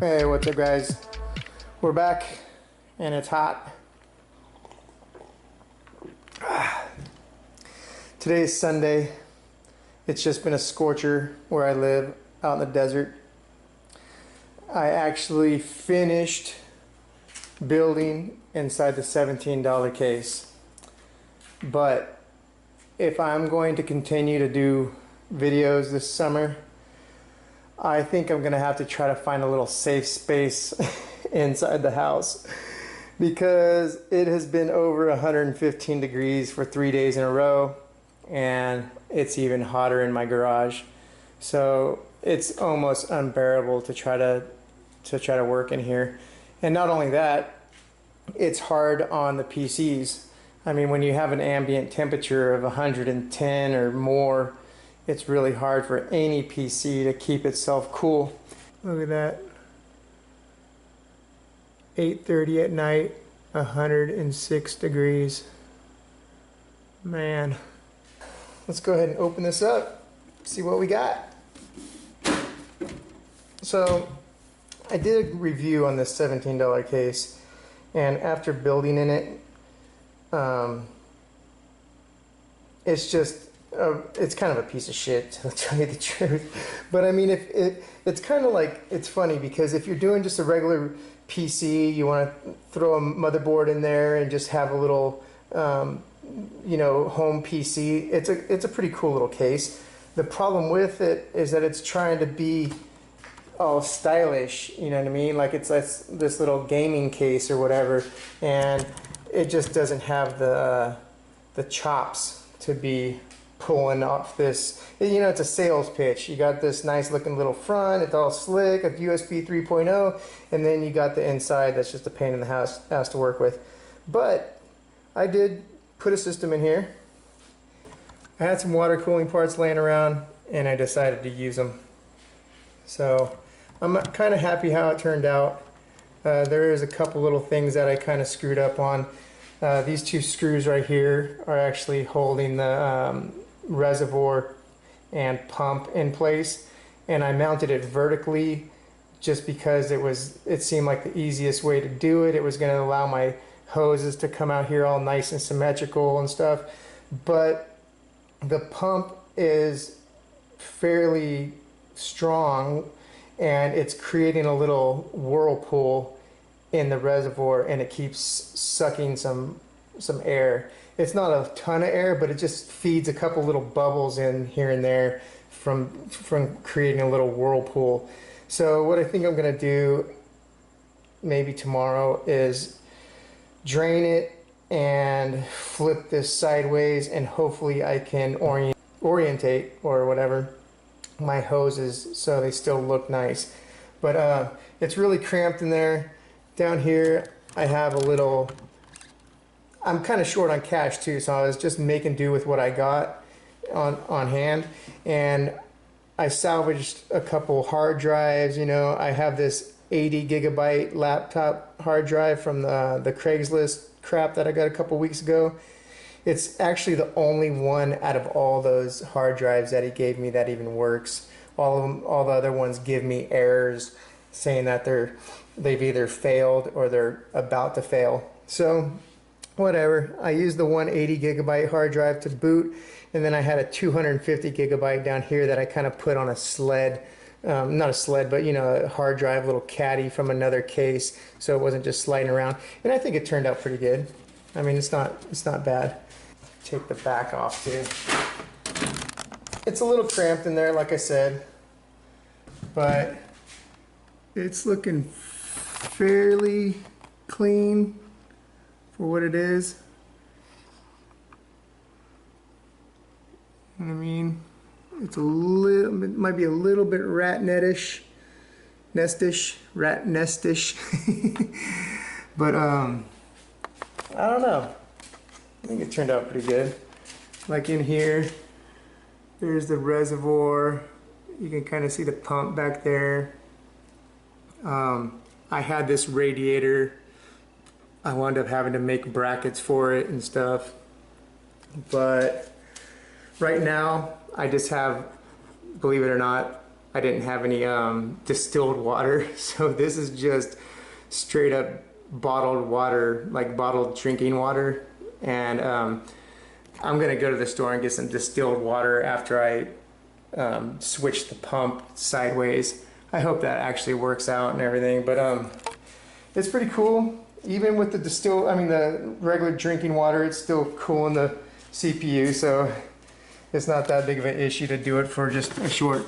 Hey, what's up guys? We're back and it's hot. Today is Sunday. It's just been a scorcher where I live out in the desert. I actually finished building inside the $17 case. But if I'm going to continue to do videos this summer, I think I'm gonna have to try to find a little safe space inside the house because it has been over 115 degrees for 3 days in a row, and it's even hotter in my garage. So it's almost unbearable to try to work in here. And not only that, it's hard on the PCs. I mean, when you have an ambient temperature of 110 or more, it's really hard for any PC to keep itself cool. Look at that. 8:30 at night, 106 degrees. Man. Let's go ahead and open this up, see what we got. So, I did a review on this $17 case, and after building in it, it's kind of a piece of shit, to tell you the truth. But I mean, it's kind of like, it's funny because if you're doing just a regular PC, you want to throw a motherboard in there and just have a little, you know, home PC. It's a pretty cool little case. The problem with it is that it's trying to be all stylish, you know what I mean? Like it's this little gaming case or whatever, and it just doesn't have the chops to be pulling off this. You know, it's a sales pitch. You got this nice looking little front, it's all slick, a USB 3.0, and then you got the inside that's just a pain in the house to work with. But I did put a system in here. I had some water cooling parts laying around and I decided to use them. So I'm kind of happy how it turned out. There is a couple little things that I kind of screwed up on. These two screws right here are actually holding the reservoir and pump in place, and I mounted it vertically just because it seemed like the easiest way to do it. It was going to allow my hoses to come out here all nice and symmetrical and stuff, but the pump is fairly strong and it's creating a little whirlpool in the reservoir, and it keeps sucking some air. It's not a ton of air, but it just feeds a couple little bubbles in here and there from creating a little whirlpool. So what I think I'm gonna do maybe tomorrow is drain it and flip this sideways, and hopefully I can orientate or whatever my hoses so they still look nice. But it's really cramped in there. Down here I have a little, I'm kind of short on cash too, so I was just making do with what I got on hand, and I salvaged a couple hard drives. You know, I have this 80 gigabyte laptop hard drive from the Craigslist crap that I got a couple weeks ago. It's actually the only one out of all those hard drives that he gave me that even works. All the other ones give me errors saying that they've either failed or they're about to fail. So whatever, I used the 180 gigabyte hard drive to boot, and then I had a 250 gigabyte down here that I kind of put on a sled, not a sled, but you know, a hard drive, little caddy from another case, so it wasn't just sliding around. And I think it turned out pretty good. I mean, it's not bad. Take the back off too. It's a little cramped in there, like I said, but it's looking fairly clean for what it is. You know what I mean? It's a little, it might be a little bit rat nestish, rat nestish. But I don't know. I think it turned out pretty good. Like in here, there's the reservoir. You can kind of see the pump back there. I had this radiator. I wound up having to make brackets for it and stuff. But right now, I just have, believe it or not, I didn't have any distilled water, so this is just straight up bottled water, like bottled drinking water. And I'm gonna go to the store and get some distilled water after I switch the pump sideways. I hope that actually works out and everything, but it's pretty cool. Even with the the regular drinking water, it's still cooling the CPU, so it's not that big of an issue to do it for just a short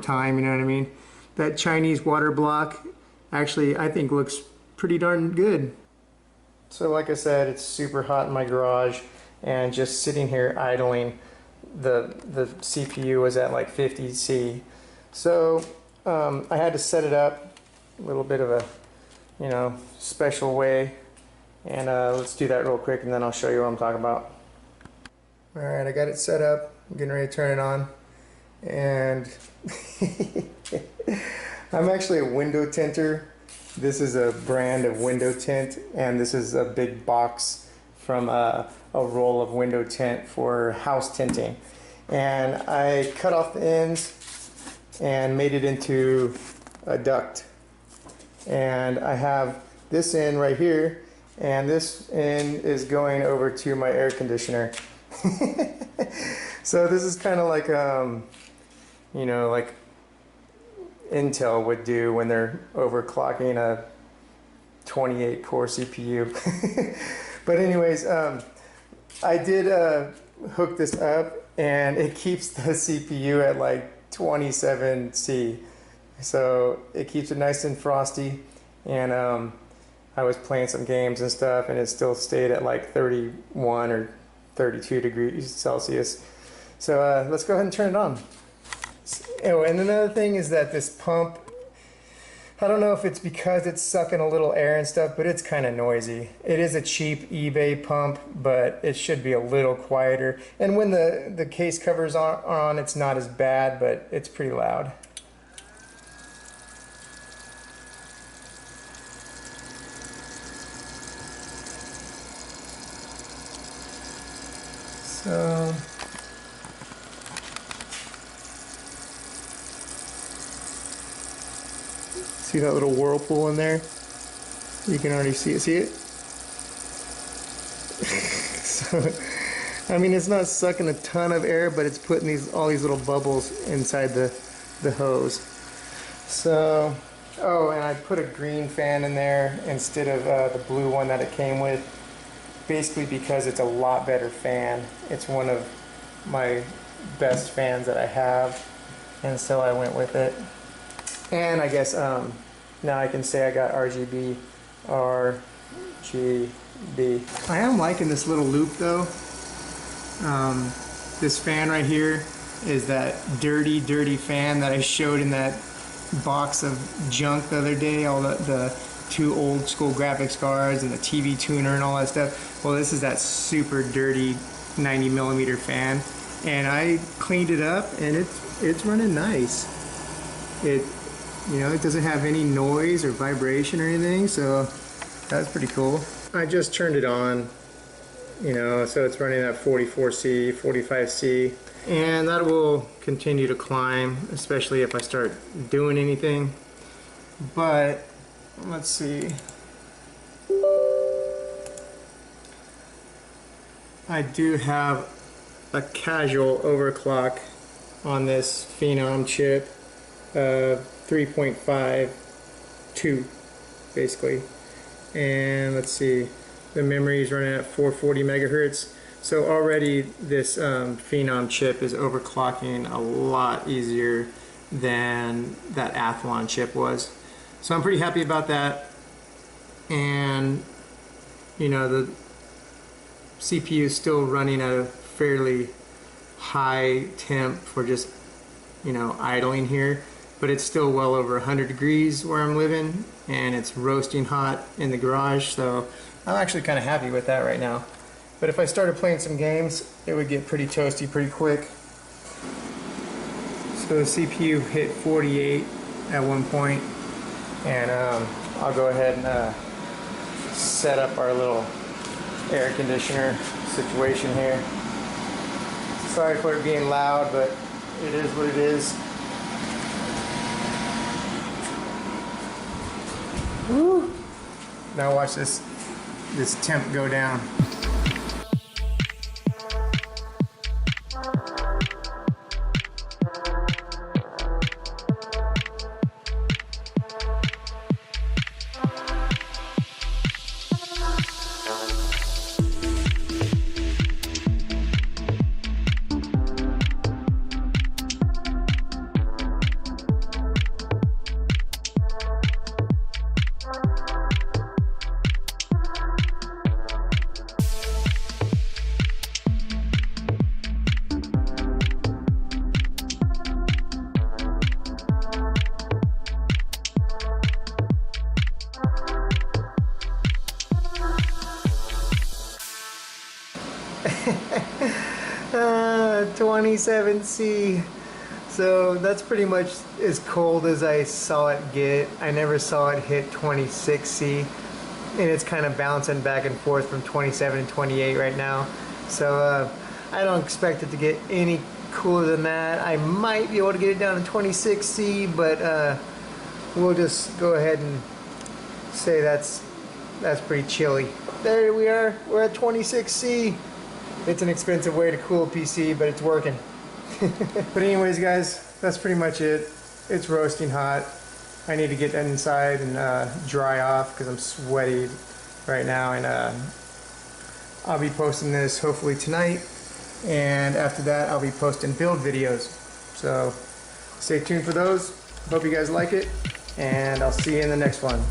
time, you know what I mean? That Chinese water block actually, I think, looks pretty darn good. So like I said, it's super hot in my garage, and just sitting here idling, the CPU was at like 50 C. So I had to set it up a little bit of a, you know, special way, and let's do that real quick and then I'll show you what I'm talking about. Alright, I got it set up. I'm getting ready to turn it on, and I'm actually a window tinter. This is a brand of window tint, and this is a big box from a roll of window tint for house tinting. And I cut off the ends and made it into a duct. And I have this end right here, and this end is going over to my air conditioner. So this is kind of like you know, like Intel would do when they're overclocking a 28 core CPU. But anyways, I did hook this up, and it keeps the CPU at like 27 C. So it keeps it nice and frosty, and I was playing some games and stuff, and it still stayed at like 31 or 32 degrees Celsius. So let's go ahead and turn it on. Oh, and another thing is that this pump, I don't know if it's because it's sucking a little air and stuff, but it's kind of noisy. It is a cheap eBay pump, but it should be a little quieter. And when the case covers are on, it's not as bad, but it's pretty loud. So see that little whirlpool in there? You can already see it. See it? So, I mean, it's not sucking a ton of air, but it's putting all these little bubbles inside the hose. So, oh, and I put a green fan in there instead of the blue one that it came with, basically because it's a lot better fan. It's one of my best fans that I have, and so I went with it. And I guess now I can say I got RGB. I am liking this little loop though. This fan right here is that dirty fan that I showed in that box of junk the other day, all the two old school graphics cards and the TV tuner and all that stuff. Well, this is that super dirty 90mm fan, and I cleaned it up, and it's running nice. You know, it doesn't have any noise or vibration or anything, so that's pretty cool. I just turned it on, you know, so it's running at 44C, 45C, and that will continue to climb, especially if I start doing anything. But let's see. I do have a casual overclock on this Phenom chip, 3.52 basically. And let's see, the memory is running at 440 megahertz. So already this Phenom chip is overclocking a lot easier than that Athlon chip was. So I'm pretty happy about that. And you know, the CPU is still running at a fairly high temp for just, you know, idling here, but it's still well over 100 degrees where I'm living, and it's roasting hot in the garage, so I'm actually kind of happy with that right now. But if I started playing some games, it would get pretty toasty pretty quick. So the CPU hit 48 at one point, and I'll go ahead and set up our little air conditioner situation here. Sorry for it being loud, but it is what it is. Woo. Now watch this temp go down. Ah, 27C. So that's pretty much as cold as I saw it get. I never saw it hit 26C, and it's kind of bouncing back and forth from 27 and 28 right now. So I don't expect it to get any cooler than that. I might be able to get it down to 26C, but we'll just go ahead and say that's pretty chilly. There we are. We're at 26C. It's an expensive way to cool a PC, but it's working. But anyways, guys, that's pretty much it. It's roasting hot. I need to get inside and dry off because I'm sweaty right now, and I'll be posting this hopefully tonight, and after that I'll be posting build videos. So stay tuned for those. Hope you guys like it, and I'll see you in the next one.